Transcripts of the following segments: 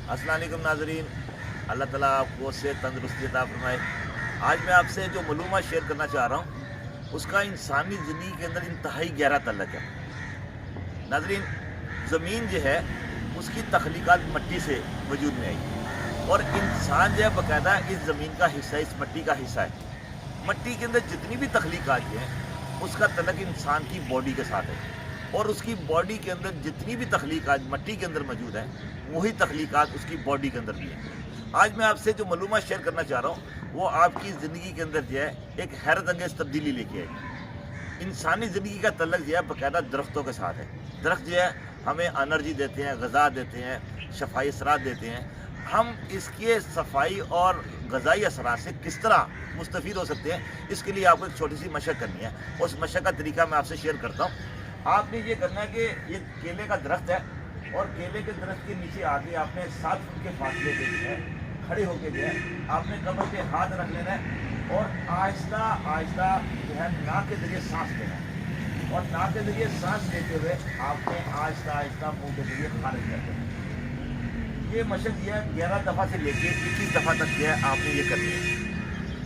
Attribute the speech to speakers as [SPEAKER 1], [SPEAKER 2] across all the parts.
[SPEAKER 1] अस्सलाम वालेकुम नाज़रीन, अल्लाह ताला आपको सेहत तंदुरुस्ती अता फरमाए। आज मैं आपसे जो मालूमात शेयर करना चाह रहा हूँ उसका इंसानी ज़िंदगी के अंदर इंतहाई गहरा तल्लुक़ है। नाज़रीन, ज़मीन जो है उसकी तख्लीक़ात मिट्टी से वजूद में आई और इंसान जो है बाकायदा इस ज़मीन का हिस्सा है, इस मिट्टी का हिस्सा है। मिट्टी के अंदर जितनी भी तख्लीक़ात हैं उसका तल्लुक़ इंसान की बॉडी के साथ है और उसकी बॉडी के अंदर जितनी भी तख्लीक़ात मिट्टी के अंदर मौजूद है वही तख्लीक़ात उसकी बॉडी के अंदर भी है। आज मैं आपसे जो मालूमात शेयर करना चाह रहा हूँ वो आपकी ज़िंदगी के अंदर जो है एक हैरत अंगेज़ तब्दीली लेके आएगी। इंसानी ज़िंदगी का तल्लुक़ जो है बाकायदा दरख्तों के साथ है। दरख्त जो है हमें एनर्जी देते हैं, ग़िज़ा देते हैं, शफ़ाई असरात देते हैं। हम इसके सफाई और ग़िज़ाई असरात से किस तरह मुस्तफ़ीद हो सकते हैं, इसके लिए आपको एक छोटी सी मशक़ करनी है। उस मशक़ का तरीका मैं आपसे शेयर करता हूँ। आपने ये करना है कि ये केले का दरख्त है और केले के दरख्त के नीचे आके आपने 7 फुट के फासले पे जो है खड़े होके जो है आपने कमर पे हाथ रख लेना है और आहिस्ता आहिस्ता जो है नाक के ज़रिए सांस लेना है और नाक के ज़रिए सांस लेते हुए आपने आहिस्ता आहिस्ता मुंह के ज़रिए खारिज कर देना। ये मशक़ जो है 11 दफ़ा से लेके 21 दफ़ा तक जो है आपने ये करनी है।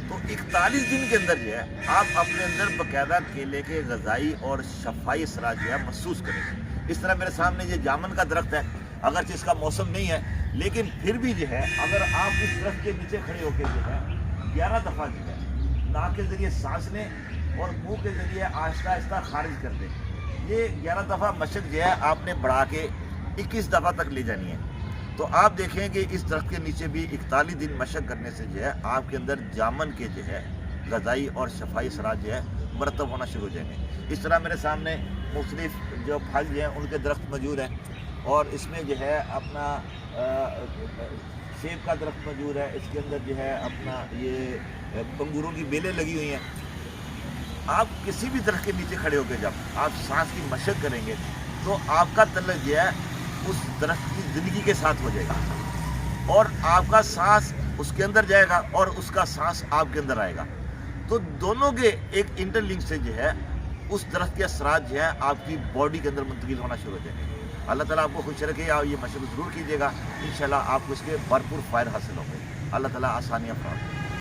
[SPEAKER 1] तो 41 दिन के अंदर जो है आप अपने अंदर बाकायदा केले के ग़िज़ाई और शफ़ाई असरात जो है महसूस करेंगे। इस तरह मेरे सामने ये जामुन का दरख्त है, अगरचे इसका मौसम नहीं है लेकिन फिर भी जो है अगर आप इस दरख्त के नीचे खड़े होकर जो है 11 दफ़ा जो है नाक के ज़रिए सांस लें और मुंह के ज़रिए आहिस्ता आहिस्ता खारिज कर दें। ये 11 दफ़ा मशक़ जो है आपने बढ़ा के 21 दफ़ा तक ले जानी है। तो आप देखें कि इस दरख्त के नीचे भी 41 दिन मशक़ करने से जो है आपके अंदर जामन के जो है ग़िज़ाई और शफ़ाई असरात जो है मरतब होना शुरू हो जाएंगे। इस तरह मेरे सामने मुख्तलिफ जो फल जो हैं उनके दरख्त मौजूद हैं और इसमें जो है अपना सेब का दरख्त मौजूद है। इसके अंदर जो है अपना ये अंगूरों की बेलें लगी हुई हैं। आप किसी भी दरख्त के नीचे खड़े होकर जब आप सांस की मशक़ करेंगे तो आपका तल्लुक़ जो है उस दरख्त की ज़िंदगी के साथ हो जाएगा और आपका सांस उसके अंदर जाएगा और उसका सांस आपके अंदर आएगा। तो दोनों के एक इंटरलिंक से जो है उस दरख्त के असरात जो है आपकी बॉडी के अंदर मुंतकिल होना शुरू हो जाएंगे। अल्लाह ताला आपको खुश रखे। आप ये मशक़ ज़रूर कीजिएगा, इंशाअल्लाह आपको इसके भरपूर फ़ायदे हासिल होंगे। अल्लाह ताला आसानियाँ फराहम करे।